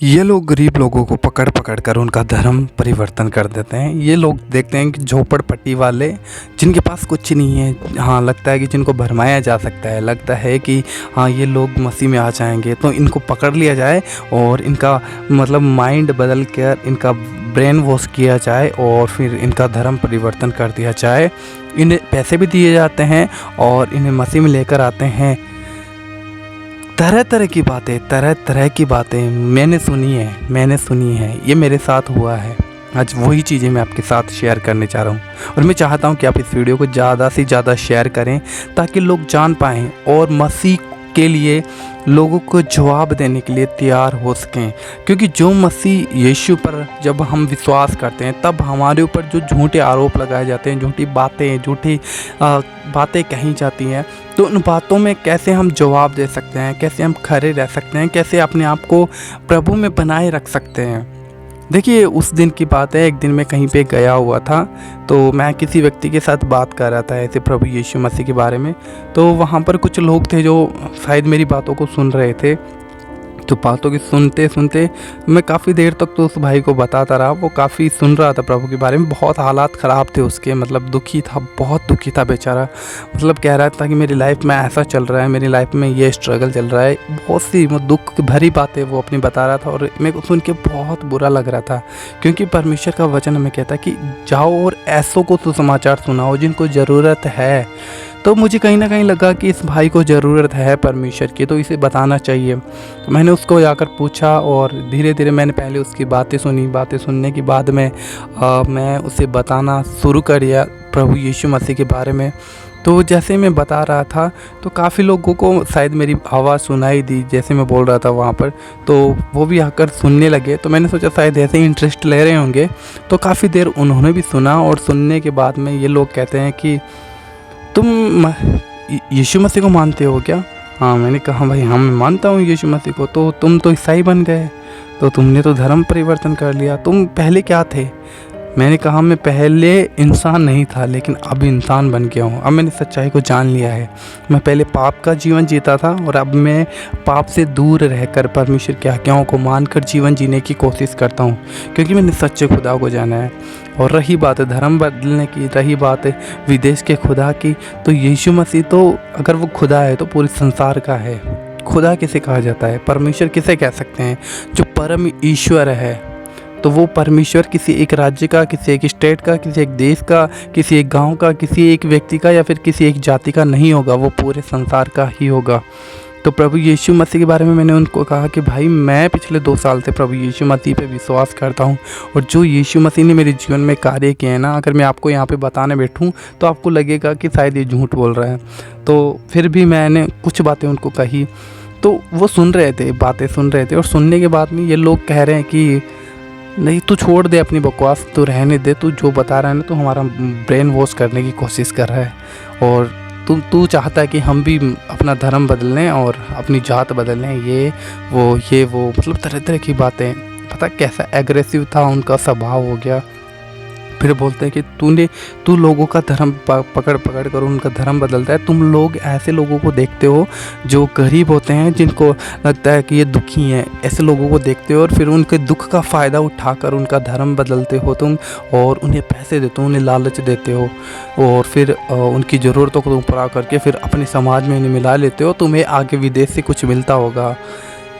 ये लोग गरीब लोगों को पकड़ पकड़ कर उनका धर्म परिवर्तन कर देते हैं। ये लोग देखते हैं कि झोपड़पट्टी वाले जिनके पास कुछ नहीं है, हाँ लगता है कि जिनको भरमाया जा सकता है, लगता है कि हाँ ये लोग मसीह में आ जाएंगे तो इनको पकड़ लिया जाए और इनका मतलब माइंड बदल कर इनका ब्रेन वॉश किया जाए और फिर इनका धर्म परिवर्तन कर दिया जाए। इन्हें पैसे भी दिए जाते हैं और इन्हें मसीह में लेकर आते हैं। तरह तरह की बातें मैंने सुनी है, ये मेरे साथ हुआ है। आज वही चीज़ें मैं आपके साथ शेयर करने चाह रहा हूँ और मैं चाहता हूँ कि आप इस वीडियो को ज़्यादा से ज़्यादा शेयर करें ताकि लोग जान पाएँ और मसीह के लिए लोगों को जवाब देने के लिए तैयार हो सकें। क्योंकि जो मसीह यीशु पर जब हम विश्वास करते हैं तब हमारे ऊपर जो झूठे आरोप लगाए जाते हैं, झूठी बातें कही जाती हैं, तो उन बातों में कैसे हम जवाब दे सकते हैं, कैसे हम खड़े रह सकते हैं, कैसे अपने आप को प्रभु में बनाए रख सकते हैं। देखिए उस दिन की बात है, एक दिन मैं कहीं पे गया हुआ था तो मैं किसी व्यक्ति के साथ बात कर रहा था ऐसे प्रभु यीशु मसीह के बारे में। तो वहाँ पर कुछ लोग थे जो शायद मेरी बातों को सुन रहे थे। तो बातों की सुनते सुनते मैं काफ़ी देर तक तो उस भाई को बताता रहा। वो काफ़ी सुन रहा था प्रभु के बारे में। बहुत हालात ख़राब थे उसके, मतलब दुखी था, बहुत दुखी था बेचारा। मतलब कह रहा था कि मेरी लाइफ में ऐसा चल रहा है, मेरी लाइफ में ये स्ट्रगल चल रहा है। बहुत सी दुख भरी बातें वो अपनी बता रहा था और मेरे को सुन के बहुत बुरा लग रहा था। क्योंकि परमेश्वर का वचन हमें कहता है कि जाओ और ऐसों को सुसमाचार सुनाओ जिनको ज़रूरत है। तो मुझे कहीं ना कहीं लगा कि इस भाई को ज़रूरत है परमेश्वर की, तो इसे बताना चाहिए। तो मैंने उसको जाकर पूछा और धीरे धीरे मैंने पहले उसकी बातें सुनी। बातें सुनने के बाद में मैं उसे बताना शुरू कर दिया प्रभु यीशु मसीह के बारे में। तो जैसे मैं बता रहा था तो काफ़ी लोगों को शायद मेरी आवाज़ सुनाई दी जैसे मैं बोल रहा था वहाँ पर, तो वो भी आकर सुनने लगे। तो मैंने सोचा शायद ऐसे ही इंटरेस्ट ले रहे होंगे। तो काफ़ी देर उन्होंने भी सुना और सुनने के बाद में ये लोग कहते हैं कि तुम यीशु मसीह को मानते हो क्या? हाँ, मैंने कहा भाई हाँ मैं मानता हूँ यीशु मसीह को। तो तुम तो ईसाई बन गए, तो तुमने तो धर्म परिवर्तन कर लिया, तुम पहले क्या थे? मैंने कहा मैं पहले इंसान नहीं था लेकिन अब इंसान बन गया हूँ। अब मैंने सच्चाई को जान लिया है। मैं पहले पाप का जीवन जीता था और अब मैं पाप से दूर रहकर परमेश्वर की आज्ञाओं को मानकर जीवन जीने की कोशिश करता हूँ, क्योंकि मैंने सच्चे खुदा को जाना है। और रही बात धर्म बदलने की, रही बात विदेश के खुदा की, तो यीशु मसीह तो अगर वो खुदा है तो पूरे संसार का है। खुदा किसे कहा जाता है? परमेश्वर किसे कह सकते हैं? जो परम ईश्वर है। तो वो परमेश्वर किसी एक राज्य का, किसी एक स्टेट का, किसी एक देश का, किसी एक गांव का, किसी एक व्यक्ति का या फिर किसी एक जाति का नहीं होगा, वो पूरे संसार का ही होगा। तो प्रभु यीशु मसीह के बारे में मैंने उनको कहा कि भाई मैं पिछले 2 साल से प्रभु यीशु मसीह पे विश्वास करता हूँ और जो यीशु मसीह ने मेरे जीवन में कार्य किए हैं ना, अगर मैं आपको यहाँ पे बताने बैठूँ तो आपको लगेगा कि शायद ये झूठ बोल रहा है। तो फिर भी मैंने कुछ बातें उनको कही तो वो सुन रहे थे, बातें सुन रहे थे। और सुनने के बाद में ये लोग कह रहे हैं कि नहीं तू छोड़ दे अपनी बकवास, तू रहने दे, तू जो बता रहा है ना तो हमारा ब्रेन वॉश करने की कोशिश कर रहा है और तू चाहता है कि हम भी अपना धर्म बदल लें और अपनी जात बदल लें, ये वो मतलब तरह तरह की बातें। पता कैसा एग्रेसिव था उनका स्वभाव हो गया। फिर बोलते हैं कि तू लोगों का धर्म पकड़ कर उनका धर्म बदलता है। तुम लोग ऐसे लोगों को देखते हो जो गरीब होते हैं, जिनको लगता है कि ये दुखी हैं, ऐसे लोगों को देखते हो और फिर उनके दुख का फ़ायदा उठाकर उनका धर्म बदलते हो तुम और उन्हें पैसे देते हो, उन्हें लालच देते हो और फिर उनकी ज़रूरतों को तुम पूरा करके फिर अपने समाज में उन्हें मिला लेते हो। तुम्हें आगे विदेश से कुछ मिलता होगा।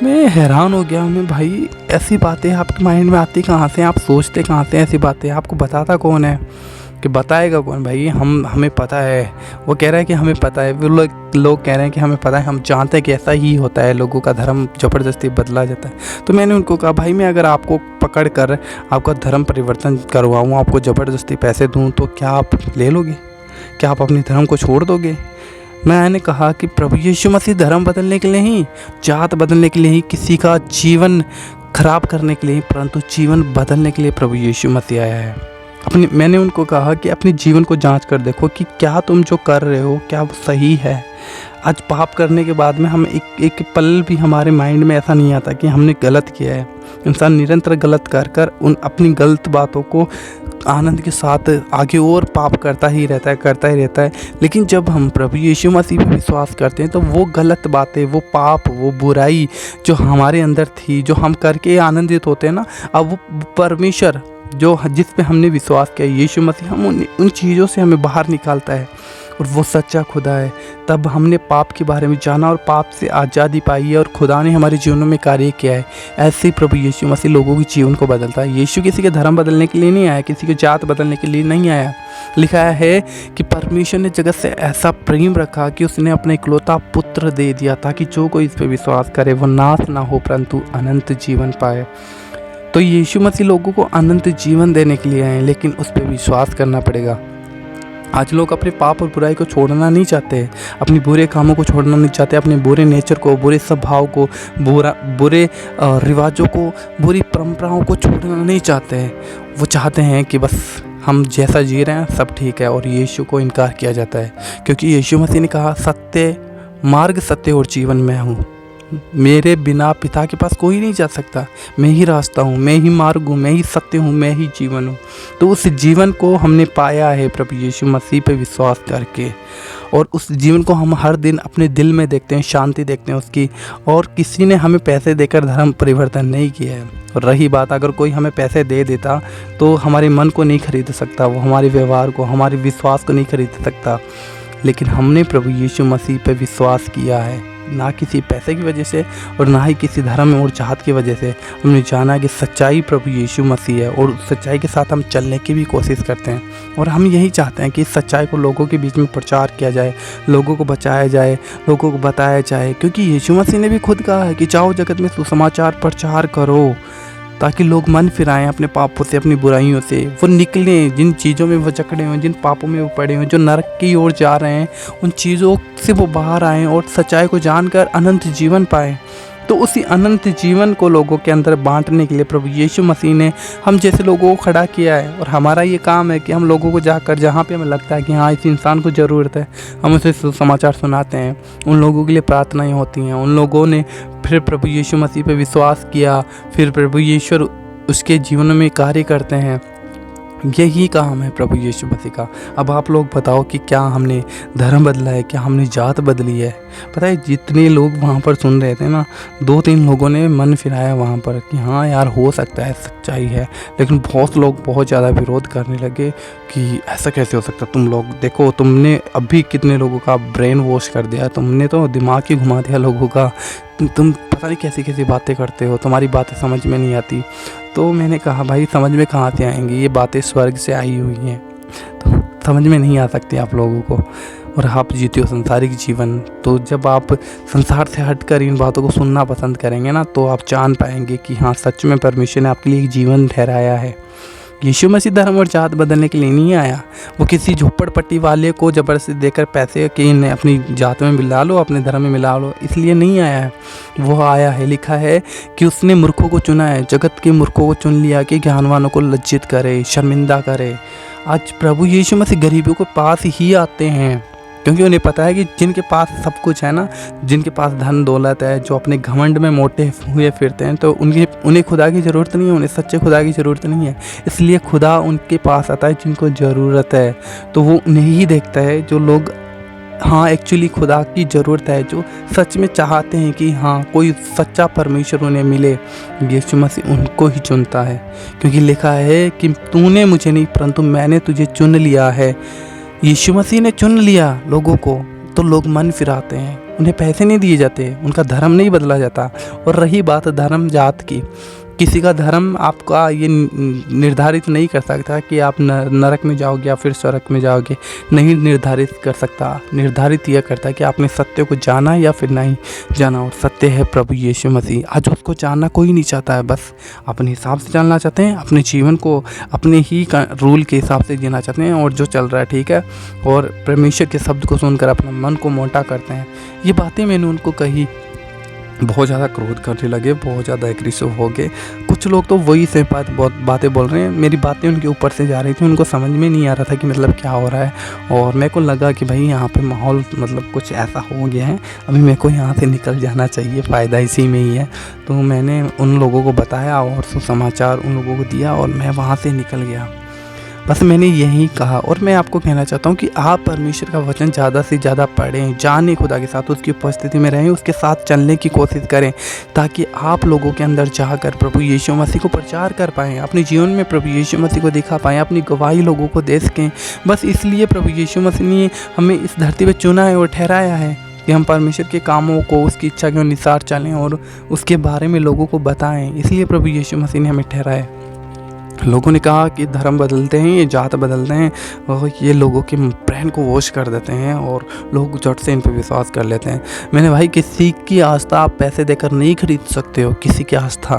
मैं हैरान हो गया। मैं भाई ऐसी बातें आपके माइंड में आती कहाँ से? आप सोचते कहाँ से ऐसी बातें? आपको बताता कौन है? कि बताएगा कौन? भाई हमें पता है। वो कह रहा है कि हमें पता है, वो लोग कह रहे हैं कि हमें पता है, हम जानते हैं कि ऐसा ही होता है, लोगों का धर्म ज़बरदस्ती बदला जाता है। तो मैंने उनको कहा भाई मैं अगर आपको पकड़ कर आपका धर्म परिवर्तन करवाऊँ, आपको ज़बरदस्ती पैसे दूँ तो क्या आप ले लोगे? क्या आप अपने धर्म को छोड़ दोगे? मैंने कहा कि प्रभु यीशु मसीह धर्म बदलने के लिए ही, जात बदलने के लिए ही, किसी का जीवन खराब करने के लिए, परंतु जीवन बदलने के लिए प्रभु यीशु मसीह आया है। मैंने उनको कहा कि अपने जीवन को जांच कर देखो कि क्या तुम जो कर रहे हो क्या वो सही है। आज पाप करने के बाद में हम एक पल भी हमारे माइंड में ऐसा नहीं आता कि हमने गलत किया है। इंसान निरंतर गलत कर कर उन अपनी गलत बातों को आनंद के साथ आगे और पाप करता ही रहता है। लेकिन जब हम प्रभु यीशु मसीह पर विश्वास करते हैं तो वो गलत बातें, वो पाप, वो बुराई जो हमारे अंदर थी, जो हम करके आनंदित होते हैं ना, अब वो परमेश्वर जो जिस पे हमने विश्वास किया, यीशु मसीह, हम उन चीज़ों से हमें बाहर निकालता है और वो सच्चा खुदा है। तब हमने पाप के बारे में जाना और पाप से आज़ादी पाई है और खुदा ने हमारे जीवनों में कार्य किया है। ऐसे ही प्रभु यीशु मसीह लोगों के जीवन को बदलता है। यीशु किसी के धर्म बदलने के लिए नहीं आया, किसी की जात बदलने के लिए नहीं आया। लिखा है कि परमेश्वर ने जगत से ऐसा प्रेम रखा कि उसने अपने इकलौता पुत्र दे दिया ताकि जो कोई इस पर विश्वास करे वो नाश ना हो परंतु अनंत जीवन पाए। तो यीशु मसीह लोगों को अनंत जीवन देने के लिए आए, लेकिन उस पर विश्वास करना पड़ेगा। आज लोग अपने पाप और बुराई को छोड़ना नहीं चाहते, अपनी बुरे कामों को छोड़ना नहीं चाहते, अपने बुरे नेचर को, बुरे स्वभाव को, बुरे रिवाजों को, बुरी परंपराओं को छोड़ना नहीं चाहते हैं। वो चाहते हैं कि बस हम जैसा जी रहे हैं सब ठीक है, और यीशु को इनकार किया जाता है क्योंकि यीशु मसीह ने कहा, सत्य मार्ग, सत्य और जीवन मैं हूँ, मेरे बिना पिता के पास कोई नहीं जा सकता, मैं ही रास्ता हूँ, मैं ही मार्ग हूँ, मैं ही सत्य हूँ, मैं ही जीवन हूँ। तो उस जीवन को हमने पाया है प्रभु यीशु मसीह पे विश्वास करके, और उस जीवन को हम हर दिन अपने दिल में देखते हैं, शांति देखते हैं उसकी। और किसी ने हमें पैसे देकर धर्म परिवर्तन नहीं किया है। और रही बात, अगर कोई हमें पैसे दे देता तो हमारे मन को नहीं खरीद सकता, वो हमारे व्यवहार को, हमारे विश्वास को नहीं खरीद सकता। लेकिन हमने प्रभु यीशु मसीह पे विश्वास किया है, ना किसी पैसे की वजह से और ना ही किसी धर्म और चाहत की वजह से। हमने जाना कि सच्चाई प्रभु यीशु मसीह है और उस सच्चाई के साथ हम चलने की भी कोशिश करते हैं। और हम यही चाहते हैं कि इस सच्चाई को लोगों के बीच में प्रचार किया जाए, लोगों को बचाया जाए, लोगों को बताया जाए, क्योंकि यीशु मसीह ने भी खुद कहा है कि जाओ जगत में सुसमाचार प्रचार करो, ताकि लोग मन फिराएं अपने पापों से, अपनी बुराइयों से, वो निकलें जिन चीज़ों में वो जकड़े हुए, जिन पापों में वो पड़े हुए, जो नरक की ओर जा रहे हैं, उन चीज़ों से वो बाहर आएँ और सच्चाई को जानकर अनंत जीवन पाएं। तो उसी अनंत जीवन को लोगों के अंदर बांटने के लिए प्रभु यीशु मसीह ने हम जैसे लोगों को खड़ा किया है। और हमारा ये काम है कि हम लोगों को जाकर जहाँ पे हमें लगता है कि हाँ इस इंसान को ज़रूरत है, हम उसे समाचार सुनाते हैं, उन लोगों के लिए प्रार्थनाएं होती हैं। उन लोगों ने फिर प्रभु यीशु मसीह पे विश्वास किया, फिर प्रभु यीशु उसके जीवन में कार्य करते हैं। यही काम है प्रभु यीशु मसीह का। अब आप लोग बताओ कि क्या हमने धर्म बदला है, क्या हमने जात बदली है? पता है जितने लोग वहाँ पर सुन रहे थे ना, 2-3 लोगों ने मन फिराया वहाँ पर कि हाँ यार हो सकता है, सच्चाई है। लेकिन बहुत लोग बहुत ज़्यादा विरोध करने लगे कि ऐसा कैसे हो सकता, तुम लोग देखो, तुमने अभी कितने लोगों का ब्रेन वॉश कर दिया, तुमने तो दिमाग ही घुमा दिया लोगों का, तुम पता नहीं कैसी कैसी बातें करते हो, तुम्हारी बातें समझ में नहीं आती। तो मैंने कहा भाई समझ में कहाँ से आएंगी, ये बातें स्वर्ग से आई हुई हैं, तो समझ में नहीं आ सकती आप लोगों को। और आप जीते हो संसारिक जीवन, तो जब आप संसार से हटकर इन बातों को सुनना पसंद करेंगे ना, तो आप जान पाएंगे कि हाँ सच में परमेश्वर ने आपके लिए एक जीवन ठहराया है। यीशु मसीह धर्म और जात बदलने के लिए नहीं आया, वो किसी झोपड़पट्टी वाले को ज़बरदस्ती देकर पैसे कि इन्हें अपनी जात में मिला लो, अपने धर्म में मिला लो, इसलिए नहीं आया है। वो आया है, लिखा है कि उसने मूर्खों को चुना है, जगत के मूर्खों को चुन लिया कि ज्ञानवानों को लज्जित करे, शर्मिंदा करे। आज प्रभु यीशु मसीह गरीबों के पास ही आते हैं, क्योंकि उन्हें पता है कि जिनके पास सब कुछ है ना, जिनके पास धन दौलत है, जो अपने घमंड में मोटे हुए फिरते हैं, तो उन्हें खुदा की ज़रूरत नहीं है, उन्हें सच्चे खुदा की ज़रूरत नहीं है। इसलिए खुदा उनके पास आता है जिनको ज़रूरत है, तो वो उन्हें ही देखता है जो लोग हाँ एक्चुअली खुदा की ज़रूरत है, जो सच में चाहते हैं कि हाँ कोई सच्चा परमेश्वर उन्हें मिले। यीशु मसीह उनको ही चुनता है, क्योंकि लिखा है कि तूने मुझे नहीं परंतु मैंने तुझे चुन लिया है। यीशु मसीह ने चुन लिया लोगों को, तो लोग मन फिराते हैं, उन्हें पैसे नहीं दिए जाते, उनका धर्म नहीं बदला जाता। और रही बात धर्म जात की, किसी का धर्म आपका ये निर्धारित नहीं कर सकता कि आप नरक में जाओगे या फिर स्वर्ग में जाओगे, नहीं निर्धारित कर सकता। निर्धारित यह करता है कि आपने सत्य को जाना या फिर नहीं जाना, और सत्य है प्रभु यीशु मसीह। आज उसको जानना कोई नहीं चाहता है, बस अपने हिसाब से जानना चाहते हैं, अपने जीवन को अपने ही रूल के हिसाब से जीना चाहते हैं, और जो चल रहा है ठीक है, और परमेश्वर के शब्द को सुनकर अपना मन को मोटा करते हैं। ये बातें मैंने उनको कही, बहुत ज़्यादा क्रोध करने लगे, बहुत ज़्यादा एग्रेसिव हो गए। कुछ लोग तो वही से बहुत बातें बोल रहे हैं, मेरी बातें उनके ऊपर से जा रही थी, उनको समझ में नहीं आ रहा था कि मतलब क्या हो रहा है। और मेरे को लगा कि भाई यहाँ पे माहौल मतलब कुछ ऐसा हो गया है, अभी मेरे को यहाँ से निकल जाना चाहिए, फ़ायदा इसी में ही है। तो मैंने उन लोगों को बताया और सुसमाचार उन लोगों को दिया और मैं वहाँ से निकल गया। बस मैंने यही कहा और मैं आपको कहना चाहता हूँ कि आप परमेश्वर का वचन ज़्यादा से ज़्यादा पढ़ें, जानें खुदा के साथ, उसकी उपस्थिति में रहें, उसके साथ चलने की कोशिश करें, ताकि आप लोगों के अंदर जाकर प्रभु यीशु मसीह को प्रचार कर पाएँ, अपने जीवन में प्रभु यीशु मसीह को दिखा पाएँ, अपनी गवाही लोगों को दे सकें। बस इसलिए प्रभु यीशु मसीह ने हमें इस धरती पर चुना है और ठहराया है कि हम परमेश्वर के कामों को, उसकी इच्छा के अनुसार चलें और उसके बारे में लोगों को बताएं। इसलिए प्रभु यीशु मसीह ने हमें ठहराया। लोगों ने कहा कि धर्म बदलते हैं, ये जात बदलते हैं और ये लोगों के ब्रेन को वॉश कर देते हैं और लोग झट से इन पर विश्वास कर लेते हैं। मैंने भाई, किसी की आस्था आप पैसे देकर नहीं खरीद सकते हो, किसी की आस्था।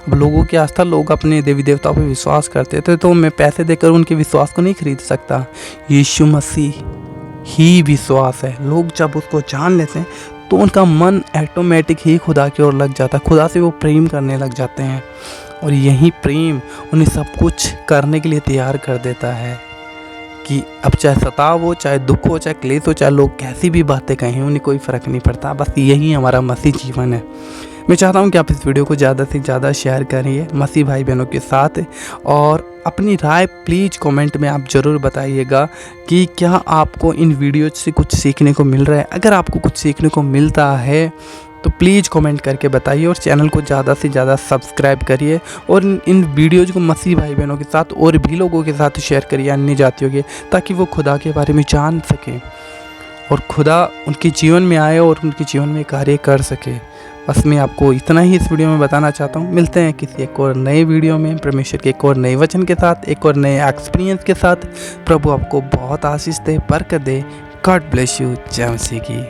अब लोगों की आस्था, लोग अपने देवी देवताओं पर विश्वास करते थे, तो मैं पैसे देकर उनके विश्वास को नहीं खरीद सकता। यीशु मसीह ही विश्वास है। लोग जब उसको जान लेते हैं तो उनका मन ऑटोमेटिक ही खुदा की ओर लग जाता है, खुदा से वो प्रेम करने लग जाते हैं और यही प्रेम उन्हें सब कुछ करने के लिए तैयार कर देता है कि अब चाहे सताव हो, चाहे दुख हो, चाहे क्लेश हो, चाहे लोग कैसी भी बातें कहें, उन्हें कोई फ़र्क नहीं पड़ता। बस यही हमारा मसीह जीवन है। मैं चाहता हूं कि आप इस वीडियो को ज़्यादा से ज़्यादा शेयर करिए मसीह भाई बहनों के साथ और अपनी राय प्लीज़ कमेंट में आप ज़रूर बताइएगा कि क्या आपको इन वीडियो से कुछ सीखने को मिल रहा है। अगर आपको कुछ सीखने को मिलता है तो प्लीज़ कमेंट करके बताइए और चैनल को ज़्यादा से ज़्यादा सब्सक्राइब करिए और इन वीडियोज़ को मसीह भाई बहनों के साथ और भी लोगों के साथ शेयर करिए, अन्य जातियों के, ताकि वो खुदा के बारे में जान सकें और खुदा उनके जीवन में आए और उनके जीवन में कार्य कर सके। बस मैं आपको इतना ही इस वीडियो में बताना चाहता हूँ। मिलते हैं किसी एक और नए वीडियो में परमेश्वर के एक और नए वचन के साथ, एक और नए एक्सपीरियंस के साथ। प्रभु आपको बहुत आशीष दे, बरकत दे। God bless you. जय मसीह की।